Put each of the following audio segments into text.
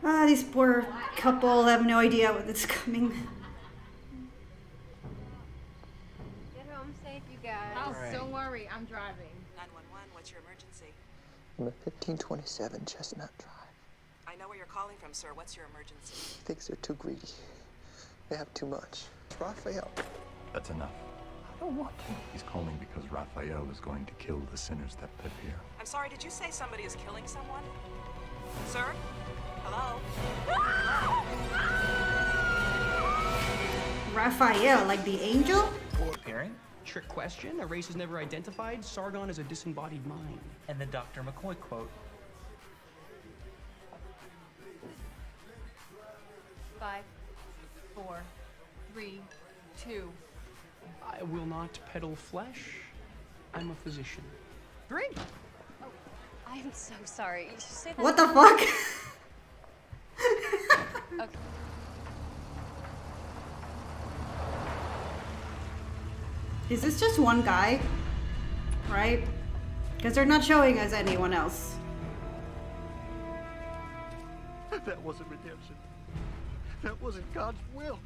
Ah, these poor couple have no idea what is coming. Get home safe, you guys. Oh, right. Don't worry, I'm driving. 911, what's your emergency? I'm at 1527 Chestnut Drive. I know where you're calling from, sir. What's your emergency? He thinks they're too greedy. They have too much. It's Raphael. That's enough. I don't want to. He's calling because Raphael is going to kill the sinners that live here. I'm sorry, did you say somebody is killing someone? Sir? Hello? Raphael, like the angel? Parent? Trick question. A race is never identified. Sargon is a disembodied mind. And the Dr. McCoy quote. 5, 4, 3, 2. I will not peddle flesh. I'm a physician. 3. Oh, I am so sorry. You should say that. What the fuck? Okay. Is this just one guy? Right? Because they're not showing us anyone else. That wasn't redemption. That wasn't God's will.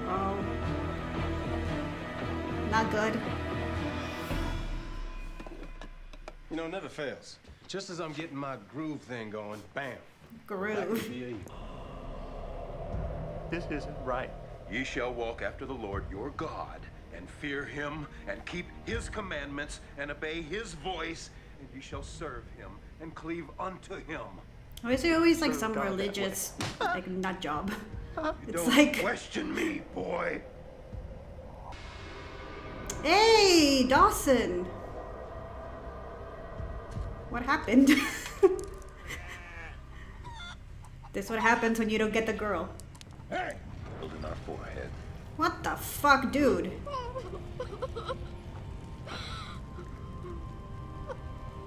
Oh. Not good. You know, it never fails. Just as I'm getting my groove thing going, bam. Groove. This isn't right. Ye shall walk after the Lord your God, and fear him, and keep his commandments, and obey his voice, and ye shall serve him, and cleave unto him. Why is there always like Serve some God that religious, like, nut job? It's Don't like, question me, boy. hey, Dawson. What happened? This what happens when you don't get the girl. Hey, building our forehead. What the fuck, dude?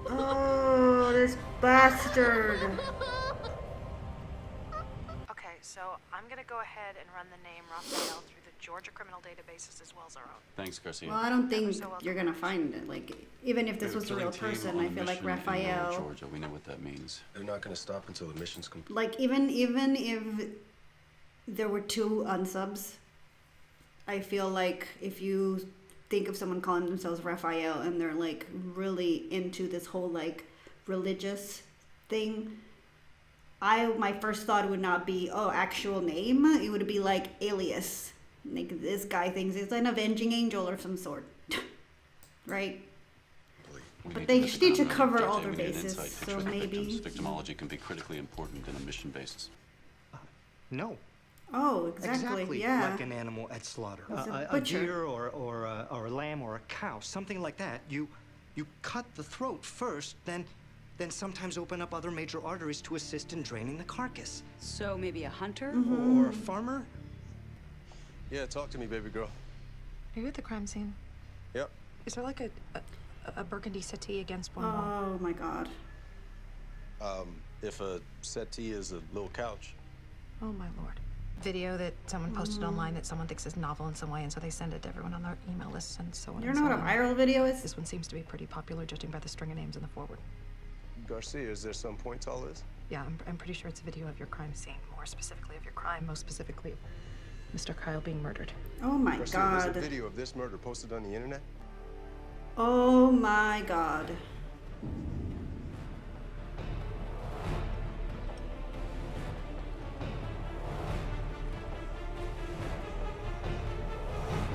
Oh, this bastard. Okay, so I'm gonna go ahead and run the name Raphael through the Georgia criminal databases as well as our own. Thanks, Garcia. Well, I don't think so welcome. you're gonna find it. Like, even if this was a real person, I feel like Raphael. Georgia, we know what that means. They're not gonna stop until the mission's complete. Like, even if there were 2 unsubs, I feel like if you think of someone calling themselves Raphael and they're like really into this whole like religious thing, my first thought would not be, oh, actual name. It would be like alias. Like, this guy thinks he's an avenging angel or some sort. Right? But they need to cover all their bases, so maybe. Victimology can be critically important in a mission basis. No. Oh, exactly, yeah. Like an animal at slaughter. It's a A butcher. deer or a lamb or a cow, something like that. You cut the throat first, then sometimes open up other major arteries to assist in draining the carcass. So maybe a hunter? Or a farmer? Yeah, talk to me, baby girl. Are you at the crime scene? Yep. Is there like a burgundy settee against one wall? Oh my god. If a settee is a little couch. Oh my lord. Video that someone posted online that someone thinks is novel in some way, and so they send it to everyone on their email list and so on. You don't know what a viral video is? This one seems to be pretty popular, judging by the string of names in the forward. Garcia, is there some point to all this? Yeah, I'm pretty sure it's a video of your crime scene, more specifically of your crime, most specifically Mr. Kyle being murdered. Oh my Garcia, god. there's a video of this murder posted on the internet? Oh my god.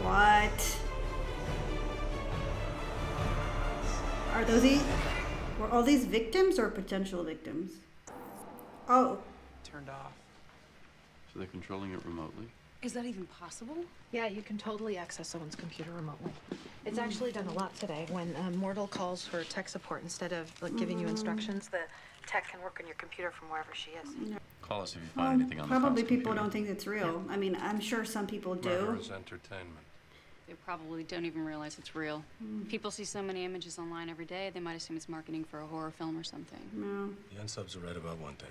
What? Are those were all these victims or potential victims? Oh. Turned off. So they're controlling it remotely? Is that even possible? Yeah, you can totally access someone's computer remotely. It's actually done a lot today. When Mortal calls for tech support, instead of like giving you instructions, the tech can work on your computer from wherever she is. Call us if you find anything on the Probably Fox people computer. don't think it's real. I mean, I'm sure some people do. Murderous entertainment. They probably don't even realize it's real. People see so many images online every day, they might assume it's marketing for a horror film or something. No. The unsubs are right about one thing.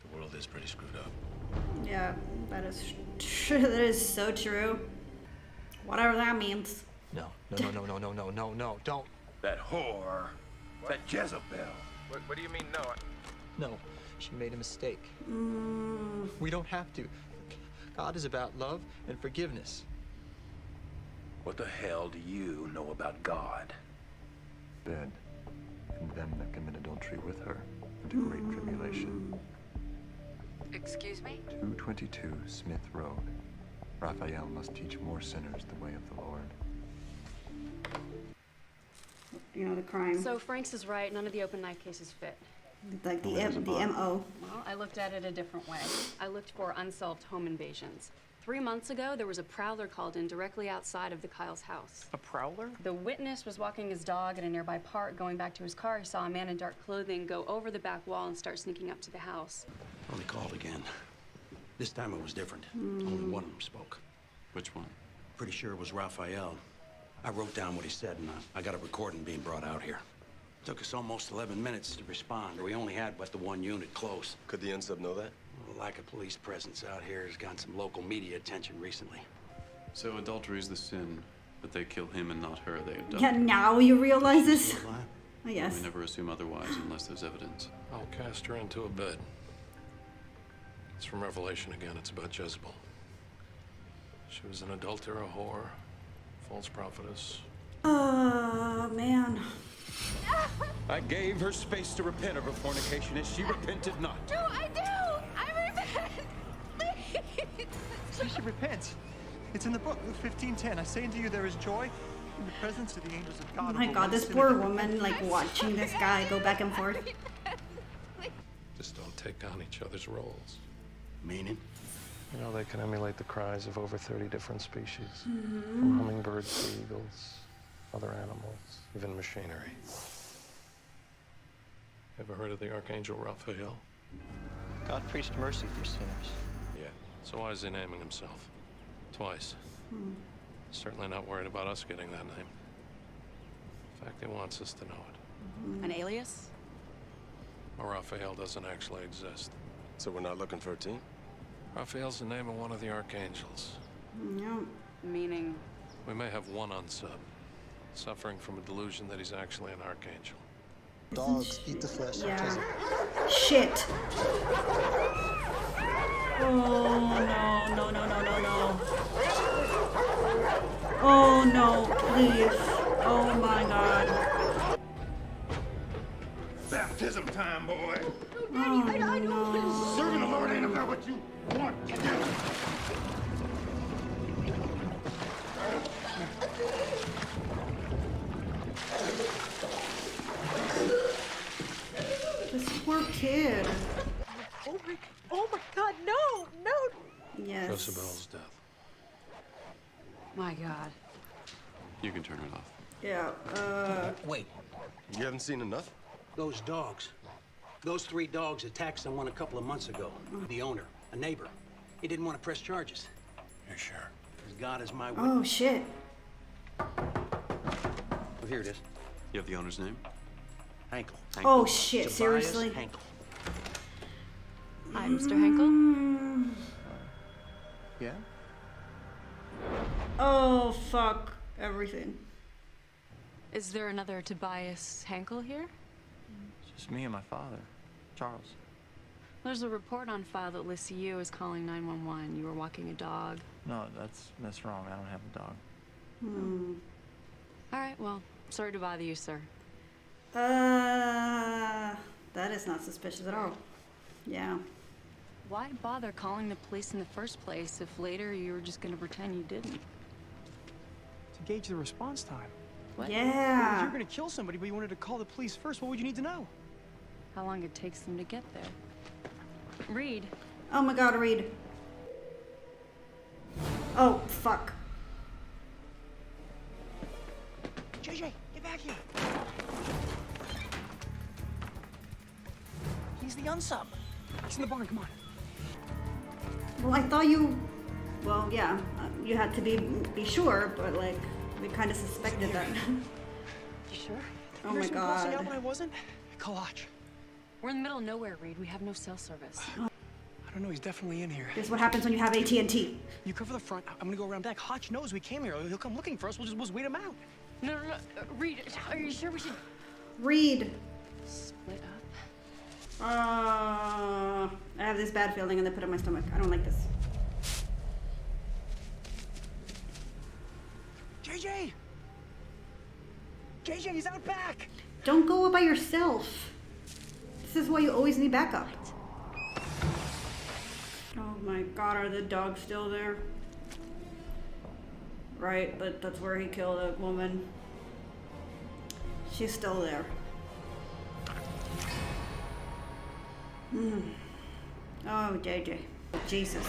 The world is pretty screwed up. Yeah, that is true. That is so true. Whatever that means. No, don't. That whore. That Jezebel. What do you mean, no? No, she made a mistake. We don't have to. God is about love and forgiveness. What the hell do you know about God? Dead, and them that commit adultery with her into great tribulation. Excuse me? 222 Smith Road. Raphael must teach more sinners the way of the Lord. You know, the crime. So Franks is right. None of the open knife cases fit. Like the MO. Well, I looked at it a different way. I looked for unsolved home invasions. 3 months ago, there was a prowler called in directly outside of the Kyle's house. A prowler? The witness was walking his dog at a nearby park. Going back to his car, he saw a man in dark clothing go over the back wall and start sneaking up to the house. Well, he called again. This time it was different. Only one of them spoke. Which one? Pretty sure it was Raphael. I wrote down what he said, and I got a recording being brought out here. Took us almost 11 minutes to respond. We only had but the one unit close. Could the unsub know that? The lack of police presence out here has gotten some local media attention recently. So adultery is the sin, but they kill him and not her. They abduct Yeah, her. now you realize this? Oh, We yes. never assume otherwise unless there's evidence. I'll cast her into a bed. It's from Revelation again. It's about Jezebel. She was an adulterer, a whore, false prophetess. Oh, man. I gave her space to repent of her fornication, and she repented not. No, I do! I repent! Please! She should repent. It's in the book, Luke 15:10. I say unto you, there is joy in the presence of the angels of God. Oh my God, this poor woman, like, watching this guy go back and forth. Just don't take on each other's roles. Meaning? You know, they can emulate the cries of over 30 different species. From hummingbirds to eagles, other animals, even machinery. Ever heard of the Archangel Raphael? God preached mercy for sinners. Yeah. So why is he naming himself? Twice. Certainly not worried about us getting that name. In fact, he wants us to know it. An alias? Well, Raphael doesn't actually exist. So we're not looking for a team? Raphael's the name of one of the archangels. Yeah. Meaning? We may have one unsub, suffering from a delusion that he's actually an archangel. Dogs eat the flesh of Jezebel. Shit. Oh, no. Oh, no, please. Oh, my God. Baptism time, boy. Oh, no. Serving the Lord ain't about what you want to do. This poor kid. Oh my God, no! Yes. Jezebel's death. My God. You can turn it off. Yeah, Wait, You haven't seen enough? those dogs. Those 3 dogs attacked someone a couple of months ago. The owner, a neighbor. He didn't want to press charges. You're sure? Because God is my witness. Oh, shit. Oh, here it is. You have the owner's name? Henkel. Oh, shit, Tobias seriously? Henkel. Hi, Mr. Henkel. Yeah? Oh, fuck everything. Is there another Tobias Henkel here? It's just me and my father, Charles. There's a report on file that lists you as calling 911. You were walking a dog. No, that's wrong. I don't have a dog. All right, well, sorry to bother you, sir. That is not suspicious at all. Yeah. Why bother calling the police in the first place if later you were just gonna pretend you didn't? To gauge the response time. What? If Yeah. you're gonna kill somebody, but you wanted to call the police first, what would you need to know? How long it takes them to get there. Reid. Oh my God, Reid. Oh, fuck. JJ, get back here. He's the unsub. He's in the barn, come on. Well, I thought you... Well, yeah, you had to be sure, but, like, we kind of suspected that. You sure? Oh my Passing out God. when I wasn't? Collage. We're in the middle of nowhere, Reid. We have no cell service. I I don't know, he's definitely in here. This is what happens when you have AT&T. You cover the front, I'm gonna go around back. Hotch knows we came here. He'll come looking for us. We'll just wait him out. No. Reid, are you sure we should Reid. split up? I have this bad feeling in the pit of my stomach. I don't like this. JJ! JJ, he's out back! Don't go by yourself. This is why you always need backup. Oh my god, are the dogs still there? Right, but that's where he killed a woman. She's still there. Oh, JJ. Jesus.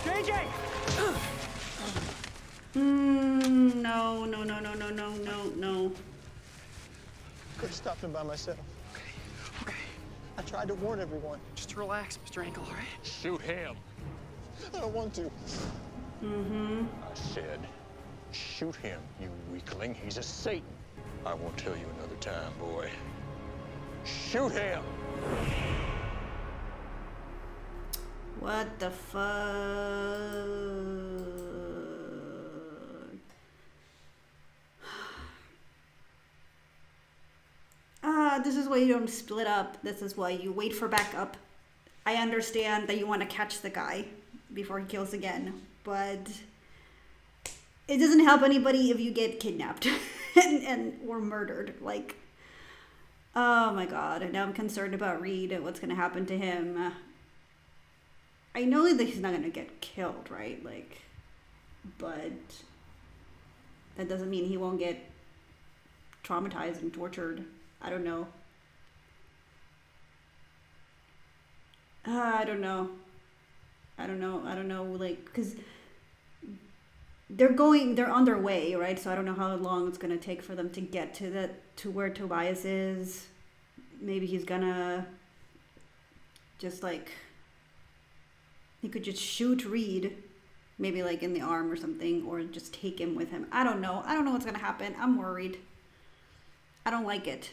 JJ! No. Could have stopped him by myself. Okay. I tried to warn everyone. Just relax, Mr. Henkel, all right? Shoot him. I don't want to. I said, shoot him, you weakling. He's a Satan. I won't tell you another time, boy. Shoot him! What the fuck? This is why you don't split up. This is why you wait for backup. I understand that you want to catch the guy before he kills again, but it doesn't help anybody if you get kidnapped and or murdered. Like, oh my god, and now I'm concerned about Reid and what's gonna happen to him. I know that he's not gonna get killed, right? Like, but that doesn't mean he won't get traumatized and tortured. I don't know. I don't know. Like, because they're on their way, right? So I don't know how long it's gonna take for them to get to where Tobias is. Maybe he's gonna just like, he could just shoot Reid, maybe like in the arm or something, or just take him with him. I don't know what's gonna happen. I'm worried. I don't like it.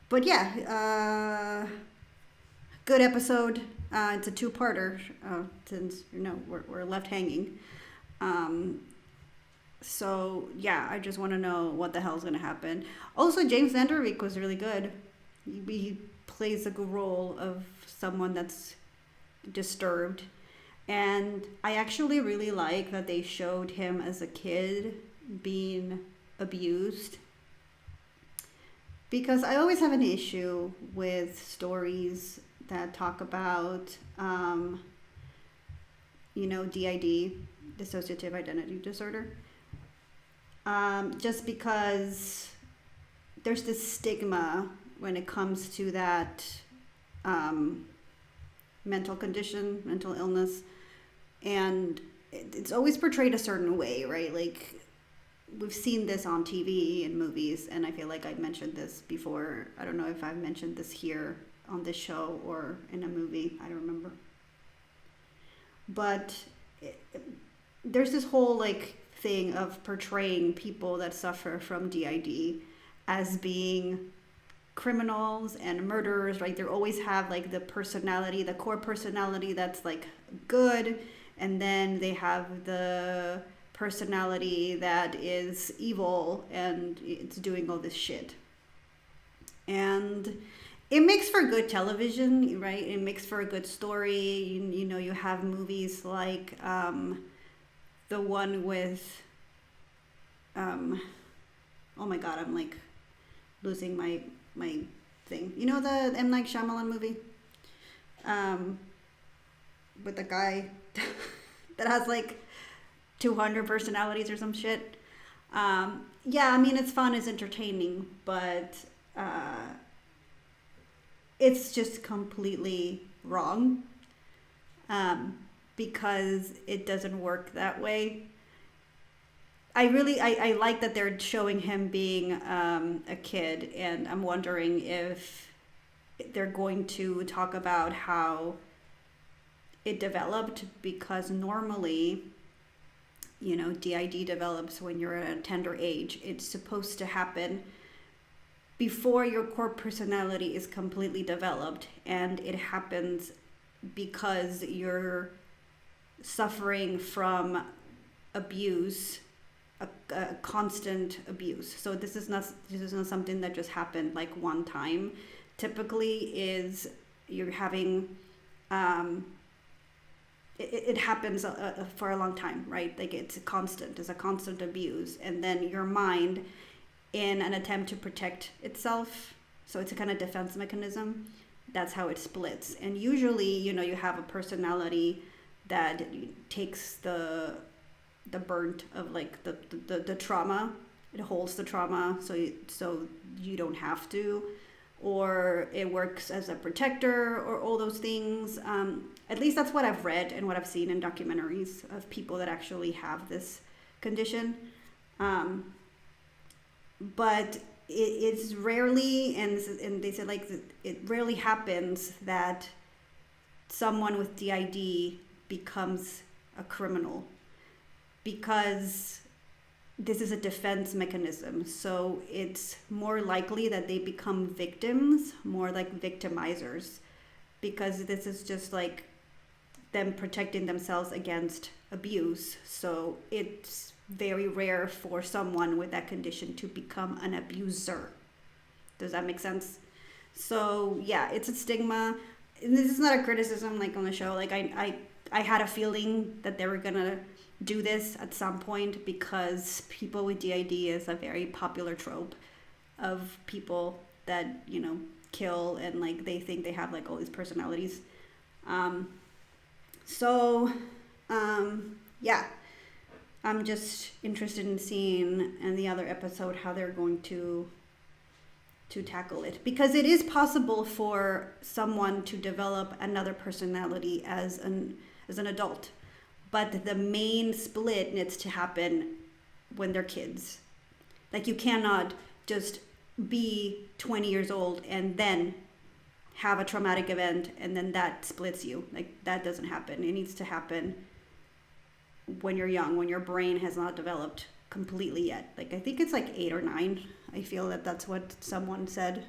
But yeah, good episode. It's a two-parter, since we're left hanging. So yeah, I just want to know what the hell's gonna happen. Also, James Van Der Beek was really good. He plays a good role of someone that's disturbed, and I actually really like that they showed him as a kid being abused, because I always have an issue with stories that talk about DID, dissociative identity disorder, just because there's this stigma when it comes to that mental condition, mental illness, and it's always portrayed a certain way, right? Like, we've seen this on TV and movies, and I feel like I've mentioned this before. I don't know if I've mentioned this here on this show or in a movie. I don't remember. But there's this whole like thing of portraying people that suffer from DID as being criminals and murderers, right? They always have like the personality, the core personality that's like good, and then they have the personality that is evil and it's doing all this shit. And it makes for good television, right? It makes for a good story. You have movies like the one with oh my god, I'm like losing my thing. You know the M. Night Shyamalan movie with the guy that has like 200 personalities or some shit. Yeah, I mean, it's fun, it's entertaining, but it's just completely wrong, because it doesn't work that way. I like that they're showing him being a kid, and I'm wondering if they're going to talk about how it developed, because normally DID develops when you're at a tender age. It's supposed to happen before your core personality is completely developed, and it happens because you're suffering from abuse, a constant abuse. So this is not something that just happened like one time. Typically is you're having it happens for a long time, right? Like it's a constant abuse, and then your mind, in an attempt to protect itself, so it's a kind of defense mechanism, that's how it splits. And usually, you have a personality that takes the burnt of like the trauma. It holds the trauma, so you don't have to, or it works as a protector, or all those things. At least that's what I've read and what I've seen in documentaries of people that actually have this condition. But it's rarely, and they said like it rarely happens that someone with DID becomes a criminal, because this is a defense mechanism. So it's more likely that they become victims, more like victimizers, because this is just like them protecting themselves against abuse. So it's very rare for someone with that condition to become an abuser. Does that make sense? So yeah, it's a stigma. And this is not a criticism like on the show. Like I had a feeling that they were gonna do this at some point, because people with DID is a very popular trope of people that kill, and like they think they have like all these personalities. Yeah, I'm just interested in seeing in the other episode how they're going to tackle it, because it is possible for someone to develop another personality as an adult, but the main split needs to happen when they're kids. Like you cannot just be 20 years old and then have a traumatic event and then that splits you. Like that doesn't happen. It needs to happen when you're young, when your brain has not developed completely yet. Like I think it's like 8 or 9. I feel that that's what someone said.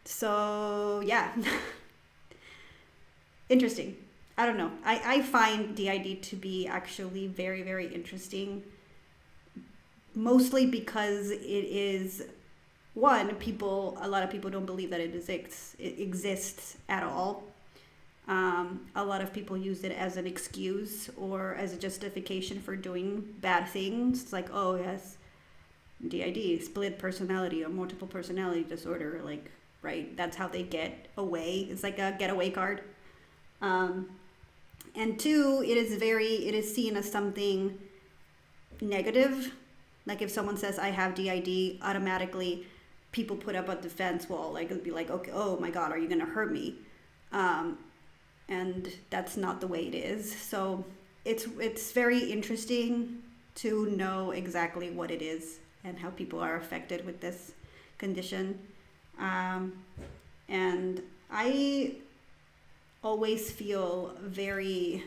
So yeah. Interesting. I don't know. I find DID to be actually very, very interesting. Mostly because it is, one, a lot of people don't believe that it exists at all. A lot of people use it as an excuse or as a justification for doing bad things. It's like, oh yes, DID, split personality or multiple personality disorder, like, right? That's how they get away. It's like a getaway card. And two, it is seen as something negative. Like if someone says I have DID, automatically people put up a defense wall. Like it'd be like, okay, oh my God, are you gonna hurt me? And that's not the way it is. So it's very interesting to know exactly what it is and how people are affected with this condition. And I always feel very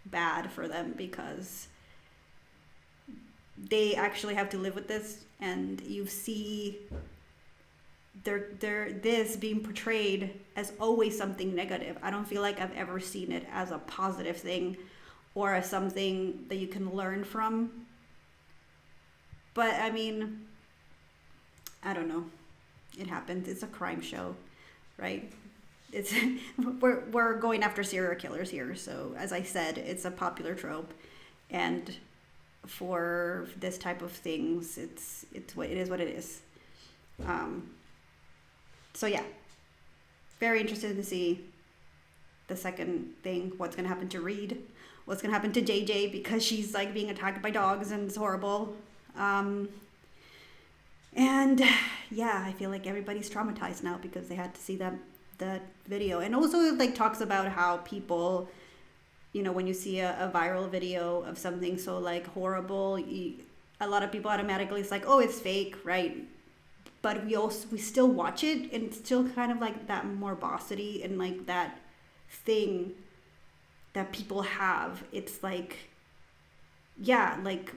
bad for them because they actually have to live with this, and you see this being portrayed as always something negative. I don't feel like I've ever seen it as a positive thing or as something that you can learn from. But I mean, I don't know. It happens. It's a crime show, right? It's we're going after serial killers here. So as I said, it's a popular trope, and for this type of things, it's what it is. What it is. So yeah, very interested to see the second thing. What's gonna happen to Reid? What's gonna happen to JJ, because she's like being attacked by dogs and it's horrible. And yeah, I feel like everybody's traumatized now because they had to see that video. And also it like talks about how people, you know, when you see a viral video of something so like horrible, a lot of people automatically, it's like, oh, it's fake, right? But we still watch it, and it's still kind of like that morbosity and like that thing that people have. It's like yeah, like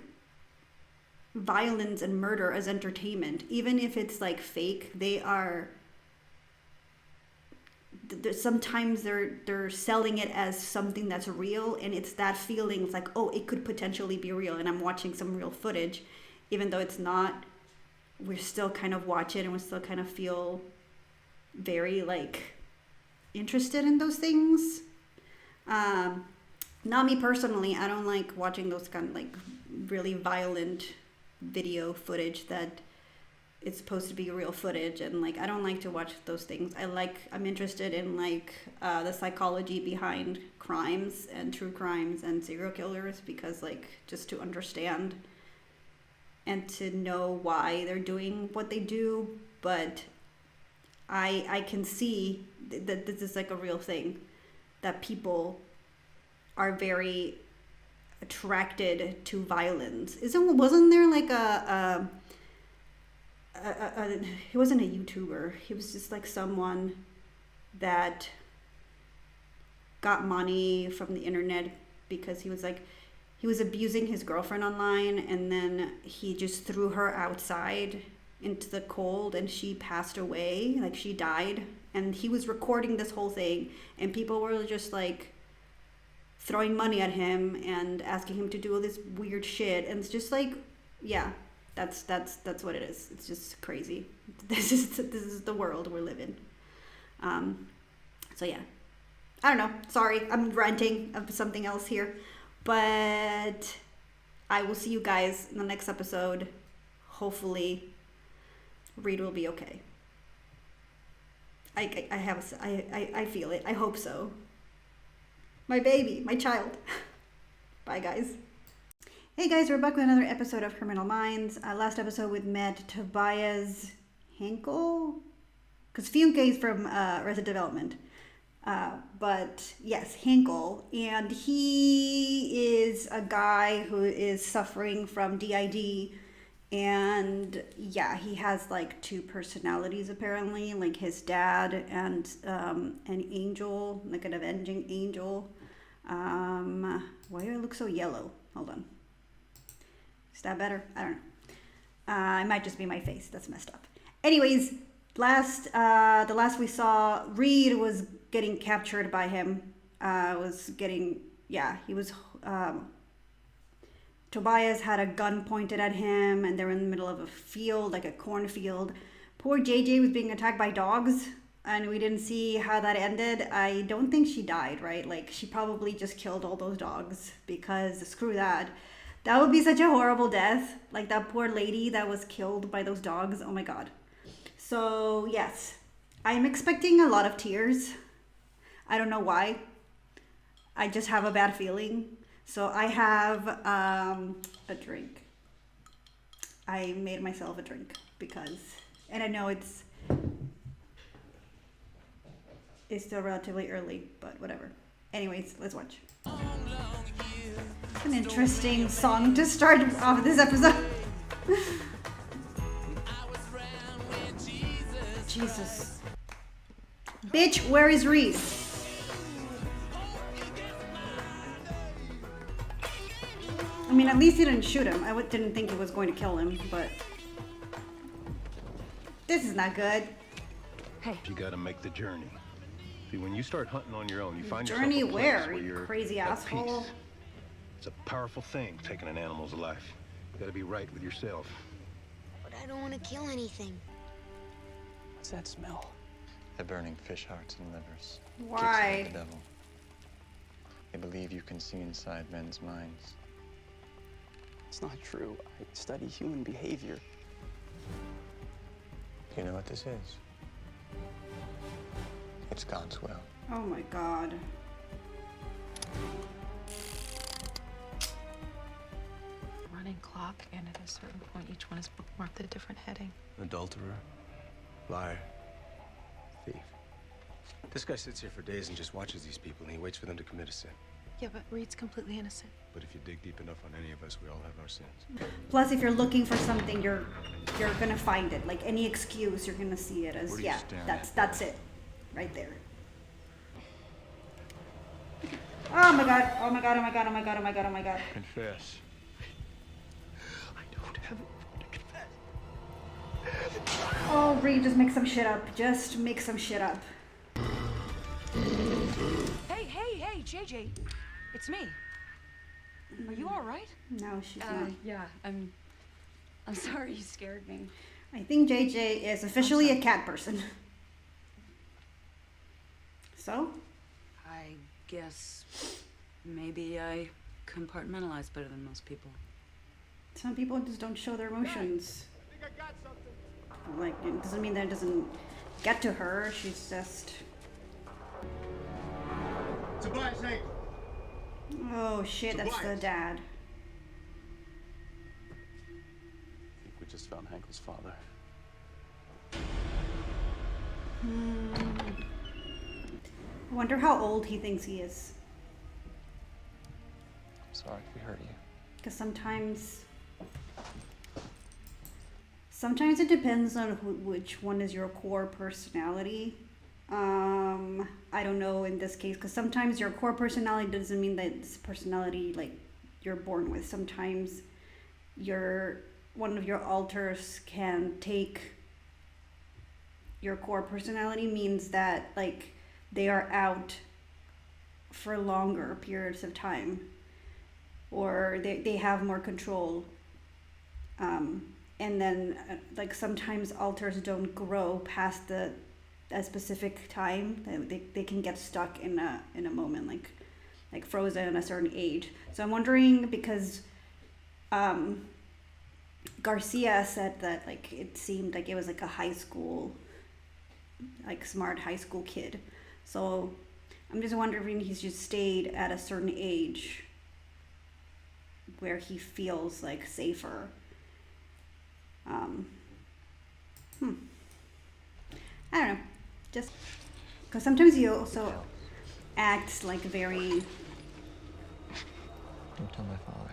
violence and murder as entertainment, even if it's like fake, they are sometimes they're selling it as something that's real, and it's that feeling. It's like, oh, it could potentially be real, and I'm watching some real footage, even though it's not. We're still kind of watch it, and we still kind of feel very like interested in those things. Not me personally. I don't like watching those kind of like really violent video footage that it's supposed to be real footage, and like I don't like to watch those things. I'm interested in like the psychology behind crimes and true crimes and serial killers, because like just to understand and to know why they're doing what they do. But I can see that this is like a real thing, that people are very attracted to violence. Wasn't there like he wasn't a YouTuber. He was just like someone that got money from the internet because he was abusing his girlfriend online, and then he just threw her outside into the cold, and she passed away, like she died. And he was recording this whole thing, and people were just like throwing money at him and asking him to do all this weird shit. And it's just like, yeah, that's what it is. It's just crazy. This is the world we're living. So yeah, I don't know. Sorry, I'm ranting of something else here, but I will see you guys in the next episode. Hopefully, Reid will be okay. I feel it. I hope so. My baby, my child. Bye, guys. Hey guys, we're back with another episode of Criminal Minds. Last episode we met Tobias Henkel, because Funke is from Arrested Development. But yes, Henkel, and he is a guy who is suffering from DID, and yeah, he has like two personalities apparently, like his dad and an angel, like an avenging angel. Why do I look so yellow? Hold on. Is that better? I don't know. It might just be my face. That's messed up. Anyways, the last we saw, Reid was getting captured by him. Tobias had a gun pointed at him, and they're in the middle of a field, like a cornfield. Poor JJ was being attacked by dogs, and we didn't see how that ended. I don't think she died, right? Like, she probably just killed all those dogs, because screw that. That would be such a horrible death. Like that poor lady that was killed by those dogs. Oh my god. So yes, I'm expecting a lot of tears. I don't know why. I just have a bad feeling. So I have a drink. I made myself a drink and I know it's still relatively early, but whatever. Anyways, let's watch. An interesting song to start off this episode. Jesus. Bitch, where is Reid? I mean, at least he didn't shoot him. I didn't think he was going to kill him, but this is not good. Hey. You gotta make the journey. See, when you start hunting on your own, you find journey yourself a place where, where you you're crazy at asshole. peace. It's a powerful thing, taking an animal's life. You gotta be right with yourself. But I don't want to kill anything. What's that smell? They're burning fish hearts and livers. Why? Gifts of the devil. They believe you can see inside men's minds. It's not true. I study human behavior. Do you know what this is? It's God's will. Oh my god. Running clock, and at a certain point, each one is bookmarked with a different heading. Adulterer, liar, thief. This guy sits here for days and just watches these people, and he waits for them to commit a sin. Yeah, but Reid's completely innocent. But if you dig deep enough on any of us, we all have our sins. Plus, if you're looking for something, you're gonna find it. Like any excuse, you're gonna see it as, yeah, that's it, right there. Oh my god! Oh my god! Oh my god! Oh my god! Oh my god! Oh my god! Confess. don't have anyone to confess. Oh, Reid, just make some shit up. Just make some shit up. Hey, JJ. It's me. Are you all right? No, she's not. Yeah, I'm sorry you scared me. I think JJ is officially a cat person. So? I guess maybe I compartmentalize better than most people. Some people just don't show their emotions. I think I got something. Like, it doesn't mean that it doesn't get to her. She's just... Tobias Henkel. Oh shit, that's the dad. I think we just found Henkel's father. I wonder how old he thinks he is. I'm sorry if we hurt you. Because sometimes it depends on which one is your core personality. I don't know in this case, because sometimes your core personality doesn't mean that it's personality like you're born with. Sometimes one of your alters can take your core personality, means that like they are out for longer periods of time, or they have more control. And then like sometimes alters don't grow past a specific time. They can get stuck in a moment, like frozen at a certain age. So I'm wondering, because Garcia said that like it seemed like it was like a high school, like smart high school kid. So I'm just wondering if he's just stayed at a certain age where he feels like safer. I don't know, just because sometimes he also acts like very... Don't tell my father.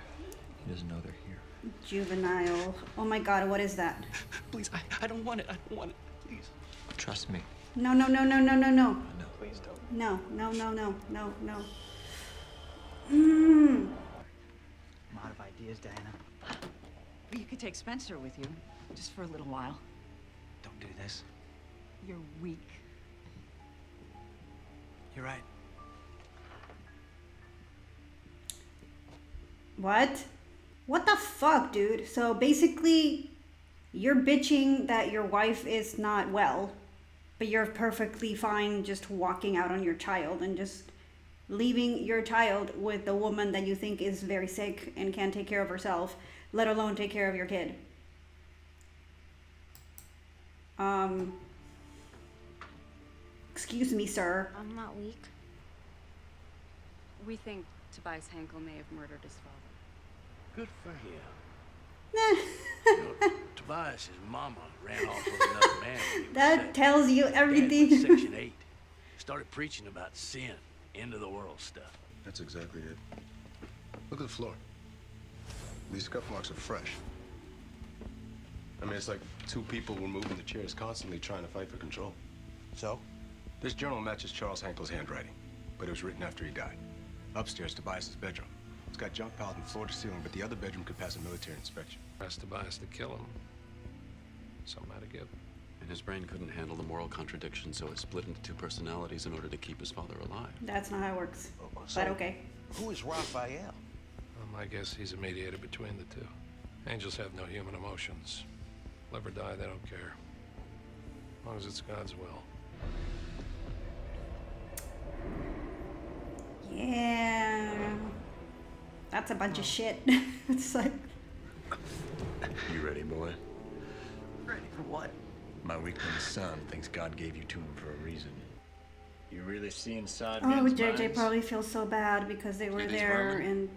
He doesn't know they're here. Juvenile. Oh my god, what is that? Please, I don't want it. I don't want it. Please. Trust me. No. No, Please don't. No. I'm out of ideas, Diana. You could take Spencer with you, just for a little while. Don't do this. You're weak. You're right. What the fuck, dude? So basically, you're bitching that your wife is not well, but you're perfectly fine just walking out on your child and just leaving your child with a woman that you think is very sick and can't take care of herself, let alone take care of your kid. Excuse me, sir. I'm not weak. We think Tobias Henkel may have murdered his father. Good for him. You know, Tobias' mama ran off with another man. when he was That 7. tells you Dad everything. went Section 8. Started preaching about sin, end of the world stuff. That's exactly it. Look at the floor. These scuff marks are fresh. I mean, it's like two people were moving the chairs constantly trying to fight for control. So? This journal matches Charles Henkel's handwriting, but it was written after he died. Upstairs, Tobias' bedroom. It's got junk piled from floor to ceiling, but the other bedroom could pass a military inspection. Asked Tobias to kill him. Something had to give. And his brain couldn't handle the moral contradiction, so it split into two personalities in order to keep his father alive. That's not how it works. So, But okay. Who is Raphael? I guess he's a mediator between the two. Angels have no human emotions. Live or die, they don't care. As long as it's God's will. Yeah. That's a bunch of shit. It's like... You ready, boy? Ready for what? My weakling son thinks God gave you to him for a reason. You really see inside Oh, men's JJ minds? probably feels so bad because they were See these there vermin? and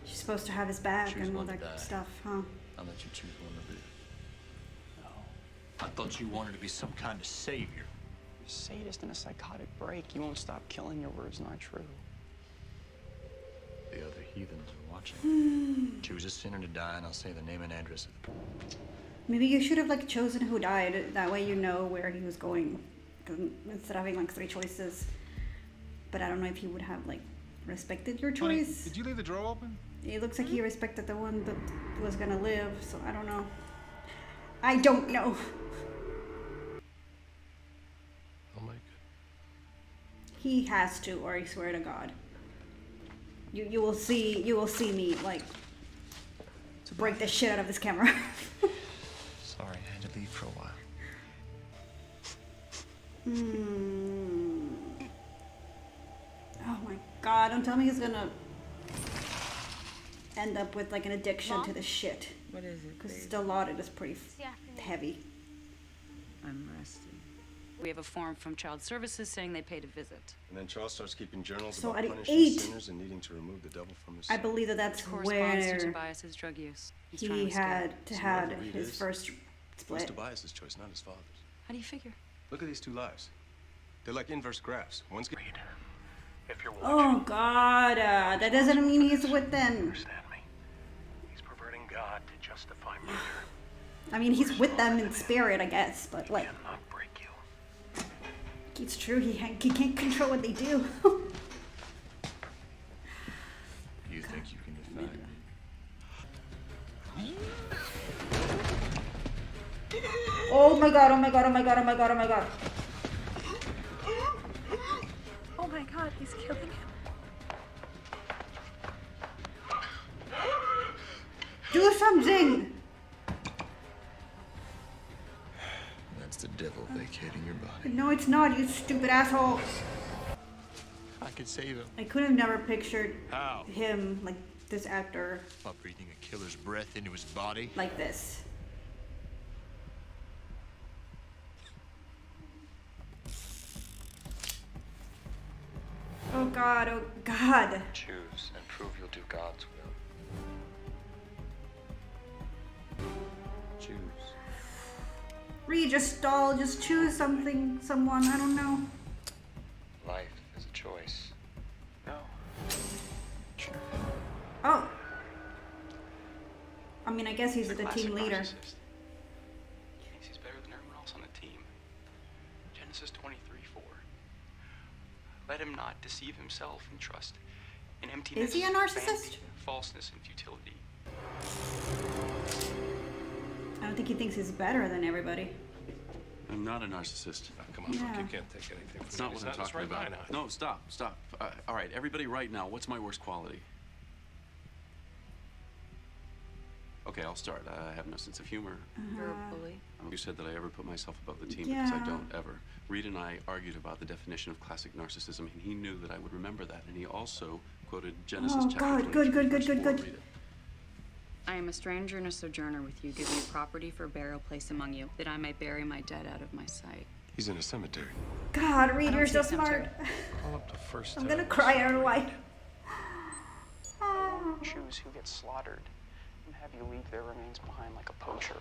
she's supposed to have his back Choose and all one to that die. stuff, huh? I'll let you choose one to live. No. I thought you wanted to be some kind of savior. You're a sadist in a psychotic break. You won't stop killing. Your word's not true. The other heathens are watching. Choose a sinner to die, and I'll say the name and address of the... Maybe you should have like chosen who died. That way you know where he was going, instead of having like 3 choices. But I don't know if he would have like respected your Honey, choice. did you leave the drawer open? It looks like he respected the one that was gonna live, so I don't know. I don't know. I'll make it. He has to, or I swear to God. You will see me like break the shit out of this camera. Sorry, I had to leave for a while. Oh my God, don't tell me he's gonna end up with like an addiction Mom? to the shit. What is it, Because babe? still audit is pretty heavy. I'm resting. We have a form from Child Services saying they paid a visit. And then Charles starts keeping journals So about at punishing 8, sinners and needing to remove the devil from his I soul. believe that that's Corresponds to where Tobias's drug use. He's trying he to escape. had to So have whoever Reid his is, first It was split. Tobias's choice, not his father's. How do you figure? Look at these two lives. They're like inverse graphs. One's Reid. If you're Oh God, that doesn't mean he's with them. understand me, he's perverting God to justify murder. I mean, he's with them in spirit, I guess, but like, Cannot break you. it's true. He can't control what they do. You think you can defy me? Oh my God! Oh my God! Oh my God! Oh my God! Oh my God! Oh my God, he's killing him. Do something! That's the devil vacating your body. No, it's not. You stupid asshole. I could save him. I could have never pictured How? him like this actor By breathing a killer's breath into his body? like this. Oh God! Oh God! Choose and prove you'll do God's will. Choose. Reid, just stall. Just choose something. Someone. I don't know. Life is a choice. No. Oh. I mean, I guess he's He's a the classic team leader. narcissist. He thinks he's better than everyone else on the team. Genesis 23:4. Let him not deceive himself and trust in emptiness. Is he a narcissist? vanity, falseness, and futility. I don't think he thinks he's better than everybody. I'm not a narcissist. Come on, Yeah. look, you can't take anything It's from not me. what He's I'm it's talking right about. behind us. No, stop. All right, everybody right now, what's my worst quality? Okay, I'll start. I have no sense of humor. You're a bully. You said that I ever put myself above the team because I Yeah. don't ever. Reid and I argued about the definition of classic narcissism, and he knew that I would remember that, and he also quoted Genesis Oh chapter God! 23, Good! verse 4. Good! Read it. I am a stranger and a sojourner with you. Give me property for burial place among you, that I may bury my dead out of my sight. He's in a cemetery. God, I Reid, don't you're see so a cemetery. smart. Call up the first I'm town. gonna cry. I don't know why. Choose who gets slaughtered and have you leave their remains behind like a poacher.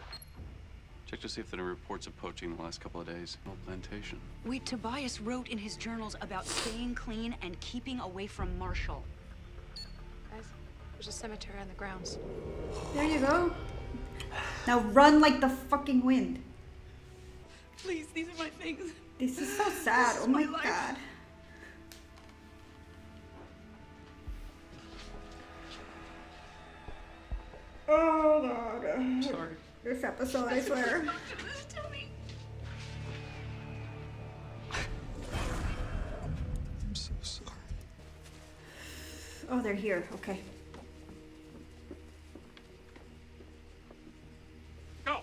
Check to see if there are reports of poaching in the last couple of days. No plantation. Wait, Tobias wrote in his journals about staying clean and keeping away from Marshall. Guys, there's a cemetery on the grounds. There you go. Now run like the fucking wind. Please, these are my things. This is so sad. Oh my God. Oh God. Sorry. This episode, I swear. I'm so sorry. Oh, they're here. Okay. Go!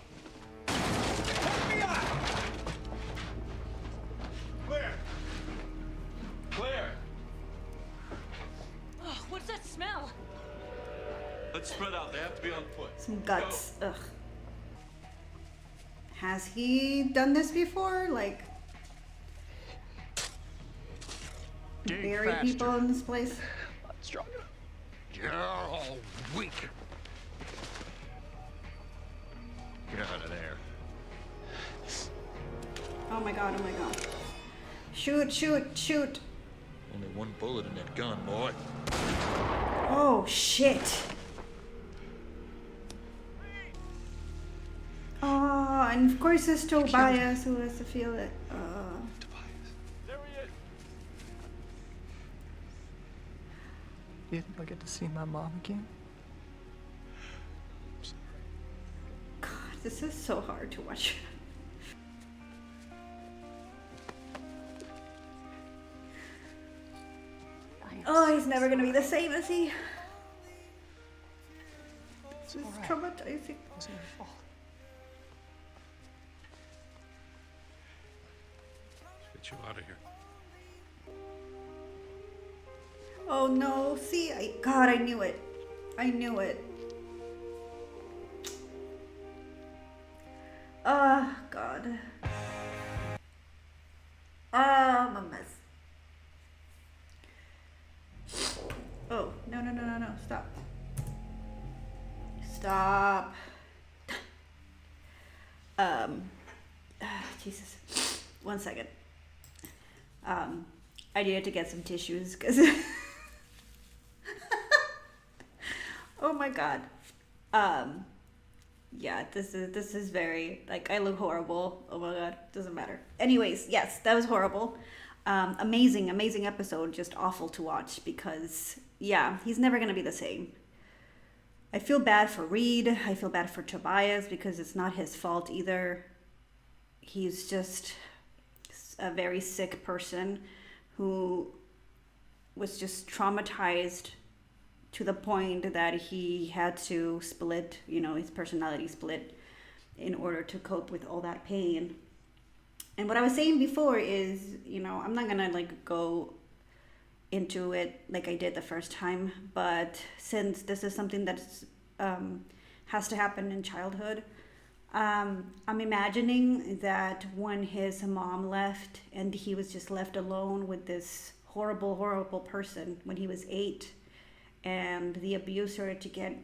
Clear! Clear! Oh, what's that smell? Let's spread out. They have to be on foot. Some guts. Ugh. Has he done this before? Like, Dig bury faster. people in this place? Strong enough. You're all weak. Get out of there. Oh my God. Oh my God. Shoot! Shoot! Shoot! Only one bullet in that gun, boy. Oh shit! Oh, and of course it's Tobias who has to feel it. There he is. You think I'll get to see my mom again? This is so hard to watch. Oh, he's never gonna be the same, is he? This is traumatizing. It wasn't your fault. Let's get you out of here. Oh no, see, God, I knew it. I knew it. Oh, God. I'm a mess. Oh, no, no, no, no, no, stop. Stop. Jesus. 1 second. I needed to get some tissues because oh my God. Yeah, this is very, like, I look horrible. Oh my God, doesn't matter. Anyways, yes, that was horrible. Amazing episode, just awful to watch because, yeah, he's never gonna be the same. I feel bad for Reid. I feel bad for Tobias because it's not his fault either. He's just a very sick person who was just traumatized to the point that he had to split, his personality split in order to cope with all that pain. And what I was saying before is, I'm not gonna go into it like I did the first time, but since this is something that's has to happen in childhood, I'm imagining that when his mom left and he was just left alone with this horrible person when he was 8, and the abuse started to get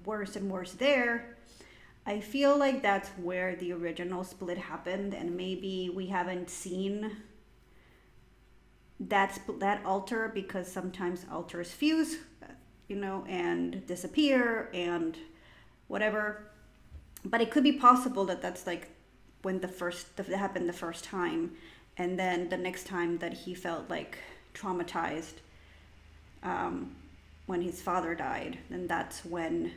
worse and worse there, I feel like that's where the original split happened, and maybe we haven't seen that altar because sometimes altars fuse, and disappear and whatever. But it could be possible that that's like when that happened the first time, and then the next time that he felt like traumatized, when his father died, then that's when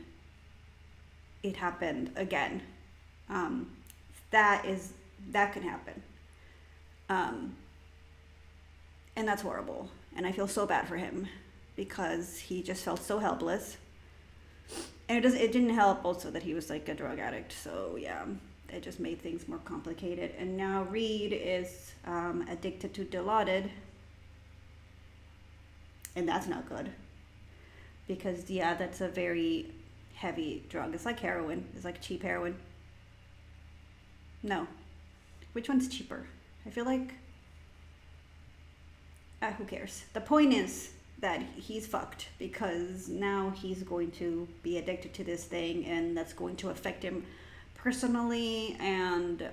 it happened again. That can happen. And that's horrible. And I feel so bad for him because he just felt so helpless. And it didn't help also that he was like a drug addict. So yeah, it just made things more complicated. And now Reid is addicted to Dilaudid. And that's not good. Because yeah, that's a very heavy drug. It's like heroin. It's like cheap heroin. No. Which one's cheaper? I feel like... who cares? The point is that he's fucked because now he's going to be addicted to this thing, and that's going to affect him personally and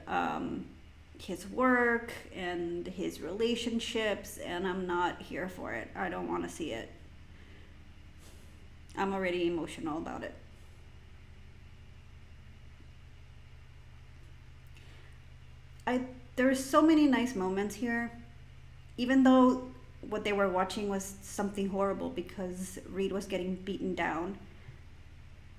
his work and his relationships, and I'm not here for it. I don't want to see it. I'm already emotional about it. There's so many nice moments here, even though what they were watching was something horrible because Reid was getting beaten down.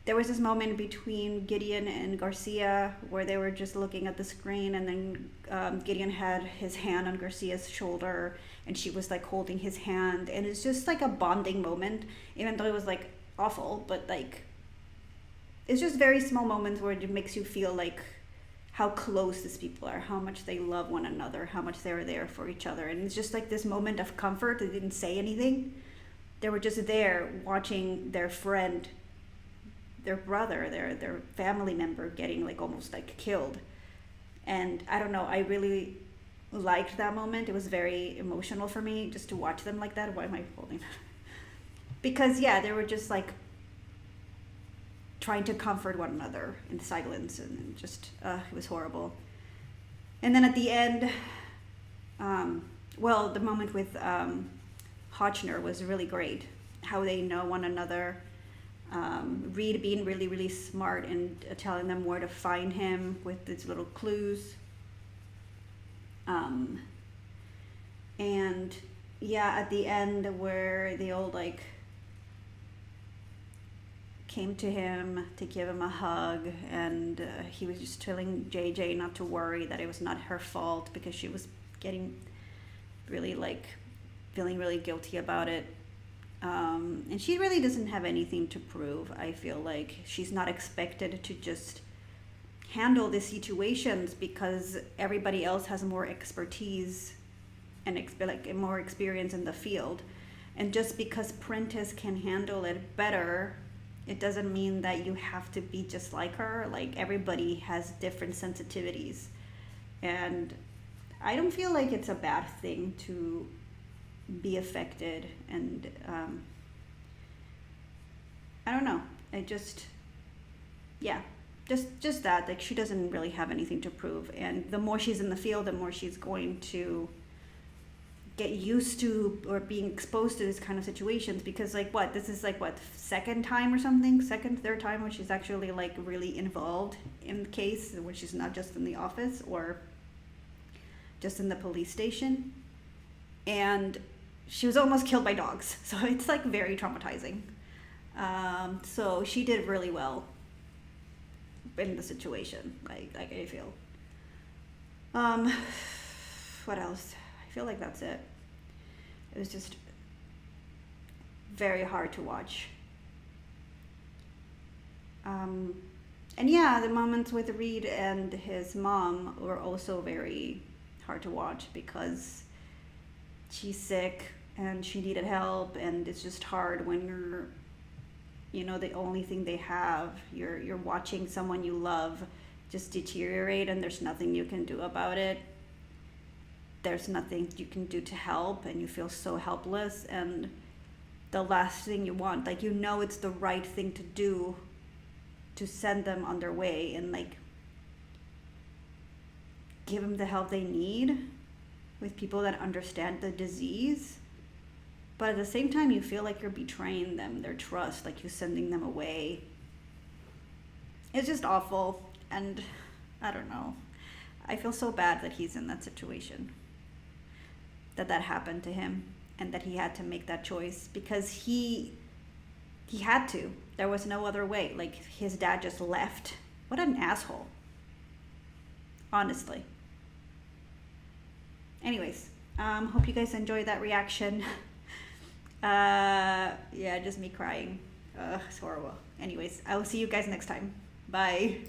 There was this moment between Gideon and Garcia where they were just looking at the screen, and then Gideon had his hand on Garcia's shoulder and she was like holding his hand, and it's just like a bonding moment, even though it was like awful, but like it's just very small moments where it makes you feel like how close these people are, how much they love one another, how much they're there for each other. And it's just like this moment of comfort. They didn't say anything. They were just there watching their friend, their brother, their family member getting like almost like killed. And I don't know, I really liked that moment. It was very emotional for me just to watch them like that. Why am I holding that? Because yeah, they were just like trying to comfort one another in silence, and just it was horrible. And then at the end, the moment with Hotchner was really great. How they know one another. Reid being really, really smart and telling them where to find him with these little clues. And yeah, at the end where they all like came to him to give him a hug, and he was just telling JJ not to worry, that it was not her fault, because she was getting really like feeling really guilty about it. And she really doesn't have anything to prove. I feel like she's not expected to just handle the situations because everybody else has more expertise and more experience in the field. And just because Prentice can handle it better, it doesn't mean that you have to be just like her. Like, everybody has different sensitivities. And I don't feel like it's a bad thing to be affected. And I don't know. I just, yeah, just that. Like, she doesn't really have anything to prove. And the more she's in the field, the more she's going to get used to or being exposed to this kind of situations, because this is second time or something, third time when she's actually like really involved in the case, when she's not just in the office or just in the police station. And she was almost killed by dogs, so it's like very traumatizing. So she did really well in the situation, like I feel. What else? I feel like that's it. It was just very hard to watch. And yeah, the moments with Reid and his mom were also very hard to watch, because she's sick and she needed help, and it's just hard when you're, the only thing they have, you're watching someone you love just deteriorate, and there's nothing you can do about it. There's nothing you can do to help, and you feel so helpless. And the last thing you want, it's the right thing to do to send them on their way and like give them the help they need with people that understand the disease. But at the same time, you feel like you're betraying them, their trust, like you're sending them away. It's just awful. And I don't know. I feel so bad that he's in that situation, that happened to him, and that he had to make that choice, because he had to. There was no other way. Like, his dad just left. What an asshole. Honestly. Anyways, hope you guys enjoyed that reaction. Yeah, just me crying. It's horrible. Anyways, I will see you guys next time. Bye.